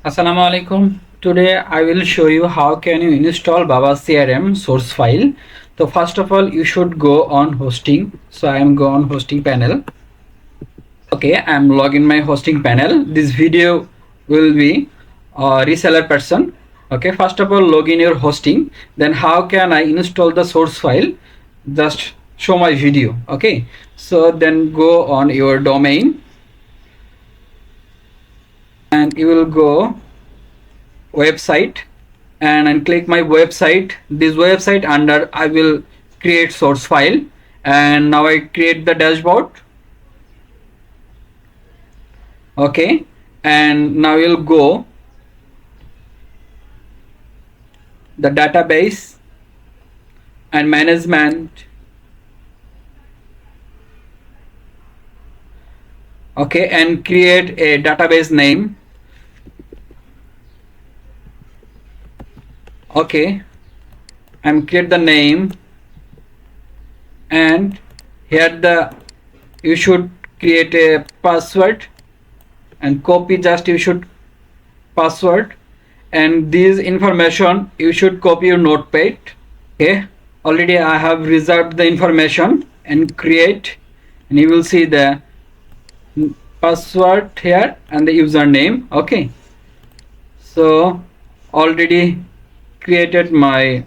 Assalamu alaikum. Today I will show you how can you install WABACRM source file. So first of all you should go on hosting. So I am go on hosting panel. Okay, I am login my hosting panel. This video will be reseller person. Okay, first of all log in your hosting. Then how can I install the source file? Just show my video. Okay, so then go on your domain and you will go website and click my website. This website under I will create source file, and now I create the dashboard. Okay, and now you'll go the database and management. Okay, and create a database name. Okay, and create the name, and here you should create a password and copy, just you should password, and this information you should copy your notepad. Okay, already I have reserved the information and create, and you will see the password here and the username. Okay, so already created my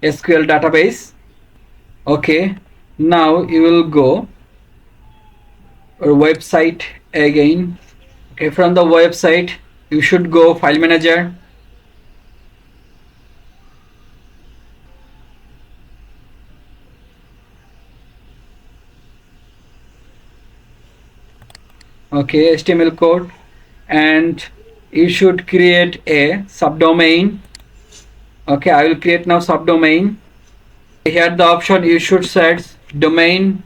SQL database. Okay, now you will go our website again. Okay, from the website you should go file manager. Okay, HTML code, and you should create a subdomain. Okay, I will create now subdomain. Here the option you should set domain.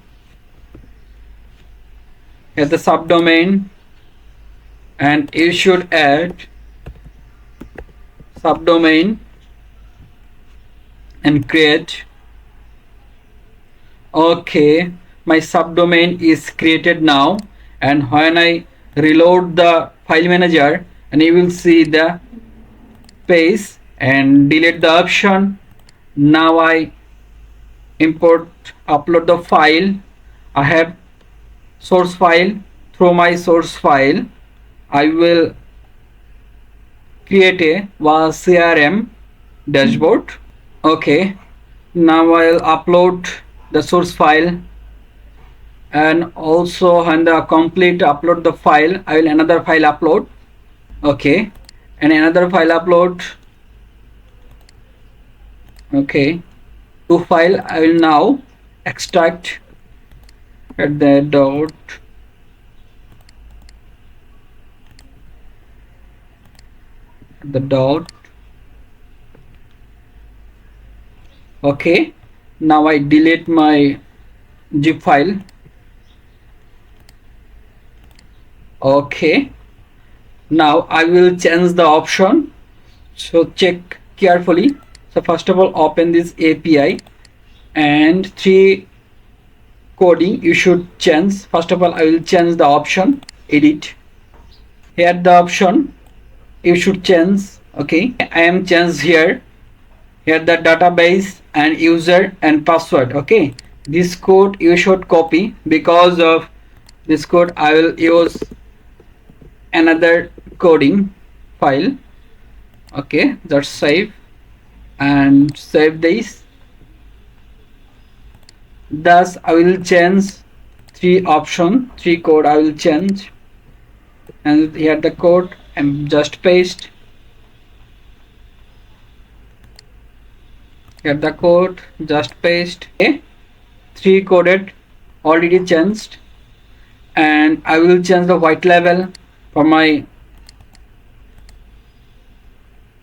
Here the subdomain, and you should add subdomain and create. Okay, my subdomain is created now, and when I reload the file manager, and you will see the page and delete the option. Now I import, upload the file. I have source file. Through my source file I will create a CRM dashboard. Okay, now I'll upload the source file, and also when the complete upload the file, I will another file upload. Okay, and another file upload. Okay, to file I will now extract at the dot Okay, now I delete my zip file. Okay, now I will change the option, so check carefully. So first of all open this API, and 3 coding you should change. First of all I will change the option edit. Here the option you should change. Okay, I am changed here. Here the database and user and password. Okay, this code you should copy. Because of this code I will use another coding file. Okay, just save and save this. Thus I will change 3 code I will change, and here the code and just paste. Here the code, just paste. Okay, 3 coded already changed, and I will change the white label for my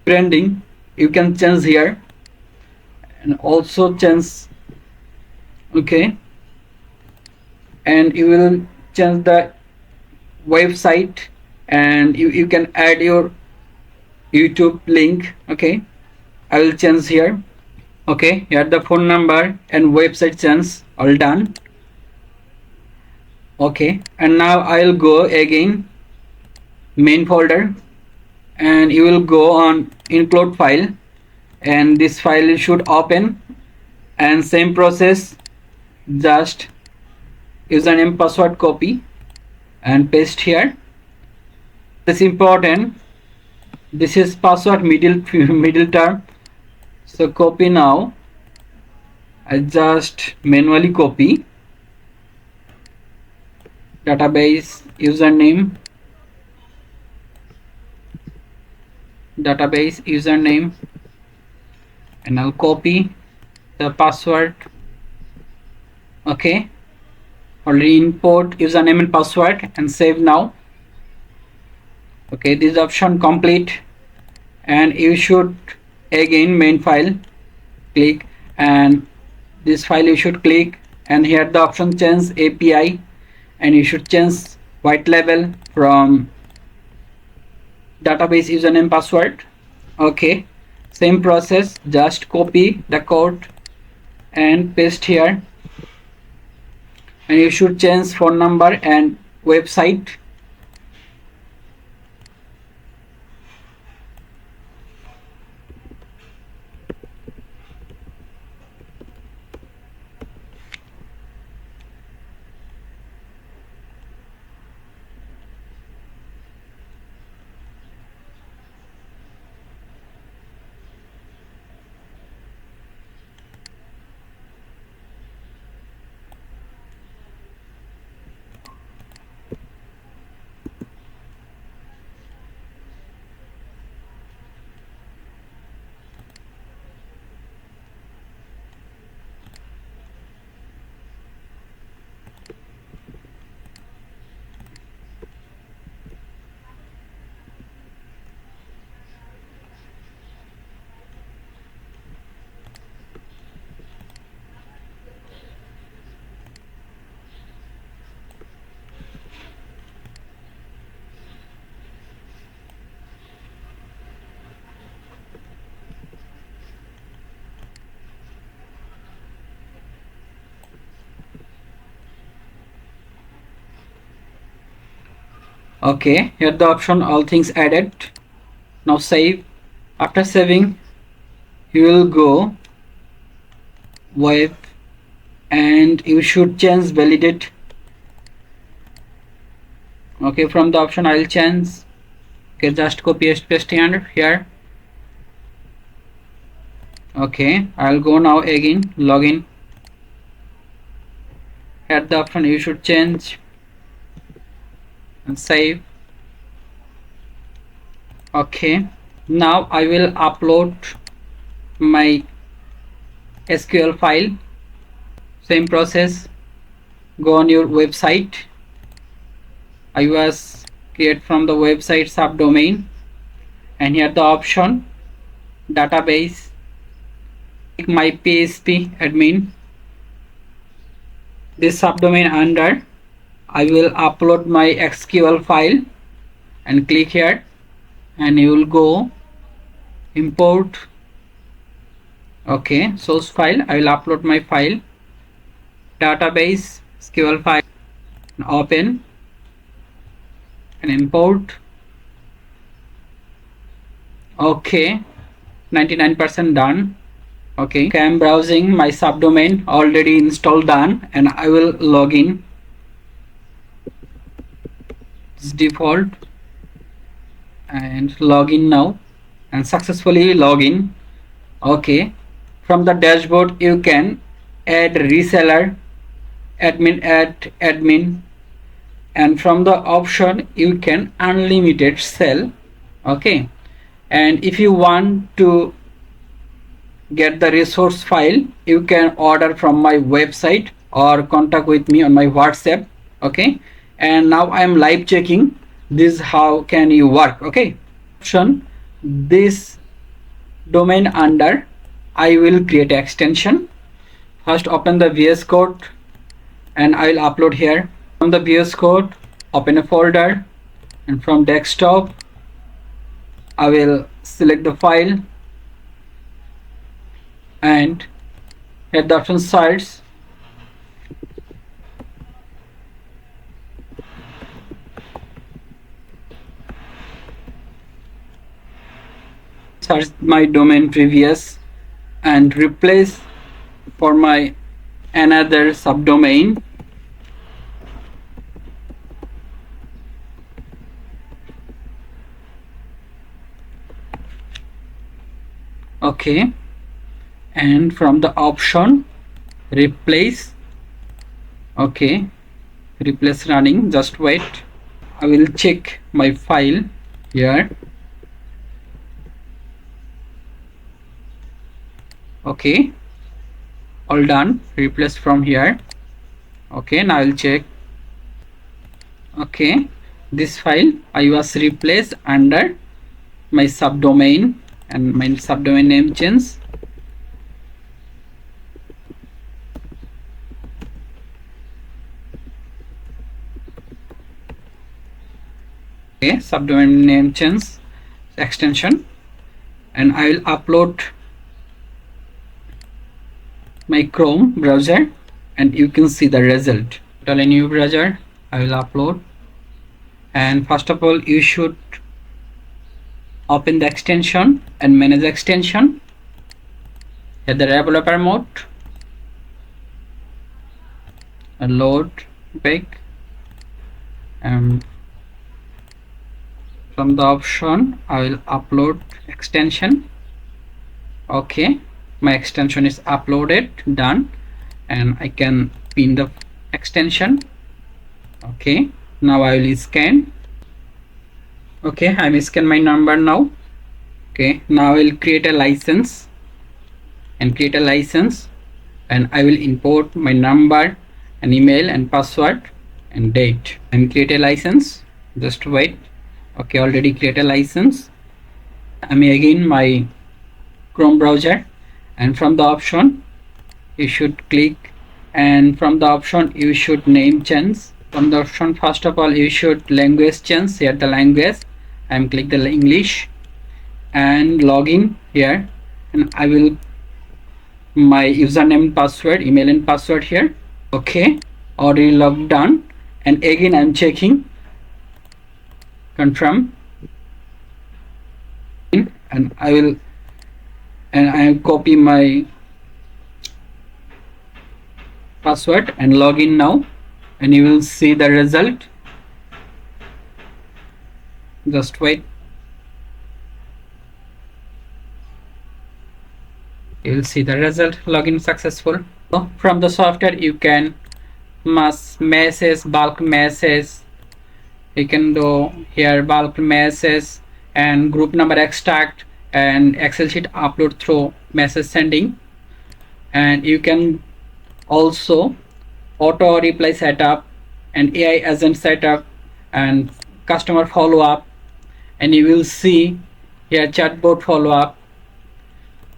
branding. You can change here and also change. Okay, and you will change the website, and you can add your YouTube link. Okay, I will change here. Okay, here the phone number and website change all done. Okay, and now I'll go again main folder and you will go on include file, and this file should open, and same process, just username password copy and paste here. This important, this is password middle term, so copy. Now I just manually copy database username, and I'll copy the password. Okay, already import username and password and save now. Okay, this option complete, and you should again main file click, and this file you should click, and here the option change API, and you should change white label from database username password. Okay, same process, just copy the code and paste here, and you should change phone number and website. Okay, here the option all things added. Now save. After saving, you will go web, and you should change validate. Okay, from the option I'll change. Okay, just copy paste here. Okay, I'll go now again login. Here the option you should change and save. Okay, now I will upload my SQL file. Same process, go on your website. I was create from the website subdomain, and here the option database, my phpMyAdmin. This subdomain under, I will upload my SQL file and click here, and you will go import. Okay, source file, I will upload my file, database SQL file, open and import. Okay, 99% done. Okay, I'm browsing my subdomain, already installed, done, and I will log in. It's default, and log in now, and successfully log in. Okay, from the dashboard you can add reseller, add admin, and from the option you can unlimited sell. Okay, and if you want to get the resource file, you can order from my website or contact with me on my WhatsApp. Okay, and now I am live checking this, how can you work. Okay, option this domain under, I will create extension. First open the VS Code, and I will upload here. From the VS Code, open a folder, and from desktop I will select the file, and here the option sites, search my domain previous and replace for my another subdomain. Okay, and from the option replace, okay, replace running. Just wait, I will check my file here. Okay, all done, replace from here. Okay, now I will check. Okay, this file I was replaced under my subdomain and my subdomain name change. Okay, subdomain name change extension, and I will upload my Chrome browser and you can see the result. Tell a new browser, I will upload, and first of all you should open the extension and manage extension. Hit the developer mode and load back, and from the option I will upload extension. Okay, my extension is uploaded, done, and I can pin the extension. Okay, now I will scan. Okay, I will scan my number now. Okay, now I will create a license and I will import my number and email and password and date and create a license. Just wait. Okay, already create a license. I'm again my Chrome browser, and from the option you should click, and from the option you should name change. From the option, first of all you should language change. Here the language, I'm click the English, and login here, and I will my username, password, email and password here. Okay, already logged done, and again I'm checking confirm, and I copy my password and login now, and you will see the result. Just wait, you will see the result. Login successful. So from the software you can mass message, bulk message. You can do here bulk message and group number extract and Excel sheet upload through message sending, and you can also auto reply setup and AI agent setup and customer follow up, and you will see here chatbot follow up.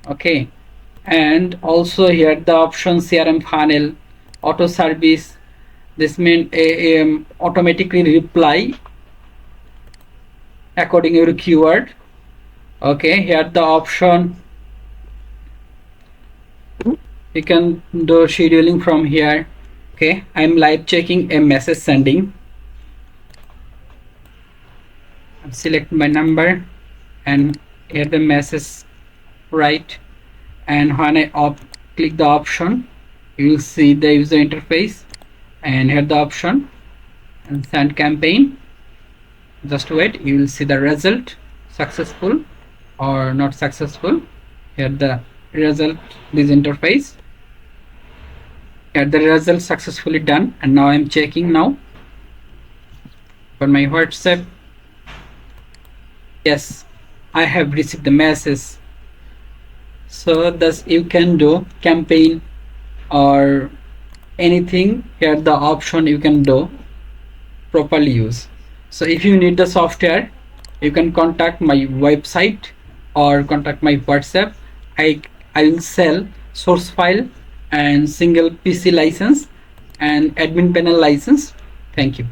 Okay, and also here the option CRM funnel, auto service. This means automatically reply according to your keyword. Okay, here the option you can do scheduling from here. Okay, I'm live checking a message sending. I'm select my number and here the message right, and when I click the option you will see the user interface, and here the option and send campaign. Just wait, you will see the result, successful or not successful. Here the result, this interface, here the result successfully done. And now I'm checking now for my WhatsApp. Yes, I have received the message. So thus you can do campaign or anything. Here the option you can do properly use. So if you need the software, you can contact my website or contact my WhatsApp. I will sell source file and single PC license and admin panel license. Thank you.